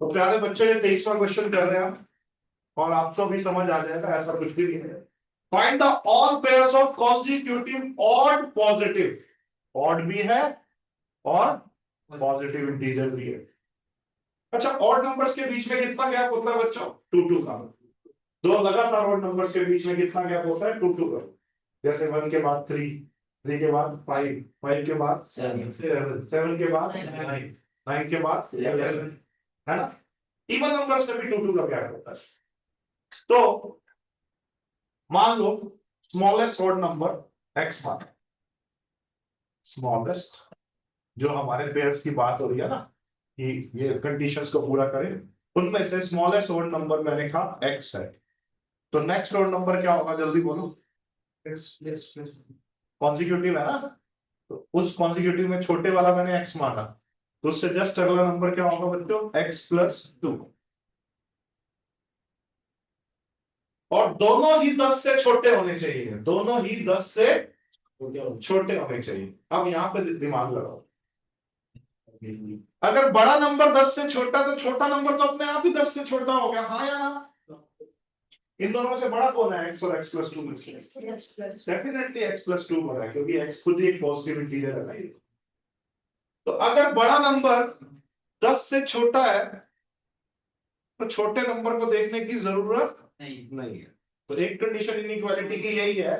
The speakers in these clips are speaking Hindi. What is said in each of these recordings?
तो प्यारे बच्चे, ये 23वां क्वेश्चन कर रहे हैं हम, और आपको भी समझ आ जाएगा, ऐसा कुछ भी नहीं है। Find the all pairs of consecutive odd positive. Odd भी है और पॉजिटिव इंटीजर भी है। अच्छा, ऑड नंबर्स के बीच में कितना गैप होता है बच्चों? 2 का। दो लगातार ऑड नंबर्स के बीच में कितना गैप होता है? 2 का। जैसे 1 के बाद 3, 3 के बाद 5, 5 के बाद 7, 7 के बाद 9, 9 के बाद 11, है ना? इवन नंबर्स में भी 2 का गैप होता है। तो मान लो स्मॉलेस्ट ऑड नंबर x मान, स्मॉलेस्ट जो हमारे पेयर्स की बात हो रही है ना, कि ये कंडीशंस को पूरा करें, उनमें से स्मॉलेस्ट ऑड नंबर मैंने कहा x है। तो नेक्स्ट ऑड नंबर क्या होगा? जल्दी बोलो। कॉन्जिक्यूटिव है ना, तो उस कॉन्जिक्यूटिव में छोटे वाला मैंने x माना, तो उससे जस्ट अगला नंबर क्या होगा बच्चों? x+2। और दोनों ही 10 से छोटे होने चाहिए, दोनों ही 10 से छोटे होने चाहिए। अब यहां पे दिमाग लगाओ, अगर बड़ा नंबर 10 से छोटा, तो छोटा नंबर तो अपने आप ही 10 से छोटा हो गया, हाँ या ना? इन दोनों में से बड़ा कौन है? x और x+2 में से? डेफिनेटली x+2 बड़ा है, क्योंकि x खुद ही एक पॉजिटिव इंटीजर है। तो अगर बड़ा नंबर 10 से छोटा है, तो छोटे नंबर को देखने की जरूरत नहीं है। तो एक कंडीशन इनइक्वालिटी की यही है,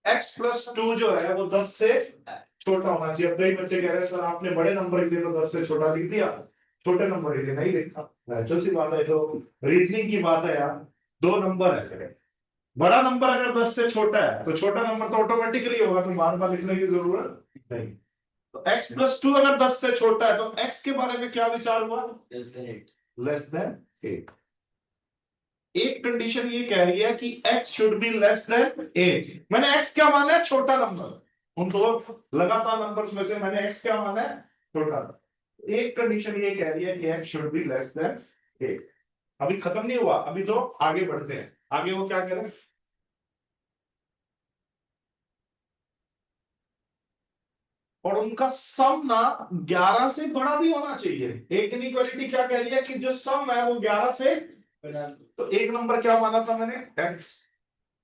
x+2 जो है वो 10 से छोटा होना चाहिए। अब कई बच्चे कह रहे हैं सर आपने बड़े नंबर के लिए तो 10 से छोटा लिख दिया, छोटे नंबर के लिए नहीं लिखा। नेचुरल सी बात है, तो रीजनिंग की बात है यार। दो नंबर है, बड़ा नंबर अगर 10 से छोटा है तो छोटा नंबर तो ऑटोमेटिकली होगा, तो बार बार लिखने की जरूरत नहीं। तो x+2 अगर 10 से छोटा है, तो x के बारे में क्या विचार हुआ? Less than 8। एक कंडीशन ये कह रही है कि x should be less than 8। मैंने x क्या माना है? छोटा नंबर। उन दो लगातार नंबर्स में से मैंने x क्या माना है? छोटा। एक कंडीशन ये कह रही है कि x should be less than 8। अभी खत्म नहीं हुआ, अभी तो आगे बढ़ते हैं। आगे वो क्या करें? और उनका सम ना 11 से बड़ा भी होना चाहिए। एक इनइक्वालिटी क्या कह रही है कि जो सम है वो 11 से, तो एक नंबर क्या माना था मैंने? x।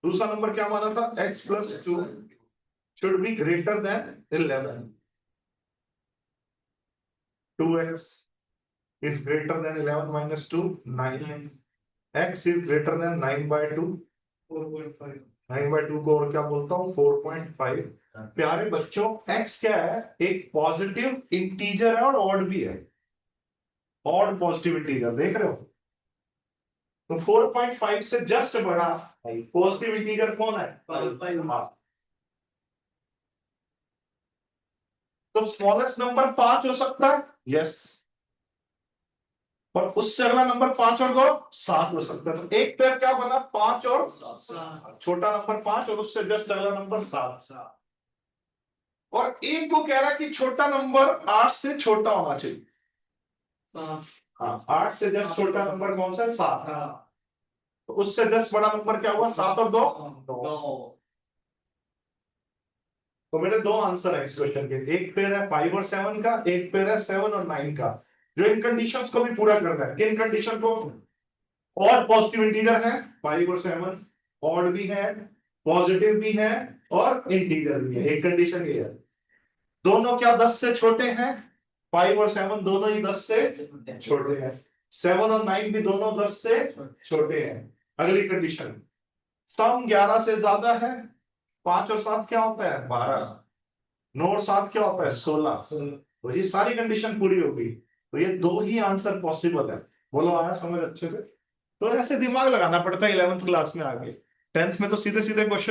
दूसरा नंबर क्या माना था? x+2 should be greater than 11. 2x is greater than 11 minus 2, 9. x is greater than 9 by 2, 4.5. 9 by 2 को और क्या बोलता हूँ? 4.5। प्यारे बच्चों, x क्या है? एक पॉजिटिव इंटीजर है और ऑड भी है। ऑड पॉजिटिव इंटीजर देख रहे हो? तो 4.5 से जस्ट बड़ा पॉजिटिव इंटीजर कौन है? 5। तो स्मॉलेस्ट नंबर 5 हो सकता है, यस। और उससे अगला नंबर 5 और 2 7 हो सकता है। तो एक पेयर क्या बना? 5 और 7। छोटा नंबर 5 और उससे जस्ट अगला नंबर 7। और एक को कह रहा है कि छोटा नंबर 8 से छोटा होना चाहिए। हाँ, 8 से जस्ट छोटा नंबर कौन सा है? 7। तो उससे जस्ट बड़ा नंबर क्या हुआ? 7 और 2 9। तो मेरे दो आंसर है इस क्वेश्चन के। एक पेयर है 5 और 7 का, एक पेयर है 7 और 9 का, जो इन कंडीशंस को भी पूरा करना है। किन कंडीशन को? और पॉजिटिव इंटीजर है 5 और 7, ऑड भी है, पॉजिटिव भी है और इंटीजर भी है। एक कंडीशन ये है, दोनों क्या 10 से छोटे हैं? 5 और 7 दोनों ही 10 से छोटे हैं। 7 और 9 भी दोनों 10 से छोटे हैं। अगली कंडीशन, सम 11 से ज्यादा है। 5 और 7 क्या होता है? 12। 9 और 7 क्या होता है? 16। तो ये सारी कंडीशन पूरी होगी, तो ये दो ही आंसर पॉसिबल है। बोलो, आया समझ अच्छे से? तो ऐसे दिमाग लगाना पड़ता है 11th क्लास में। आगे 10th में तो सीधे सीधे क्वेश्चन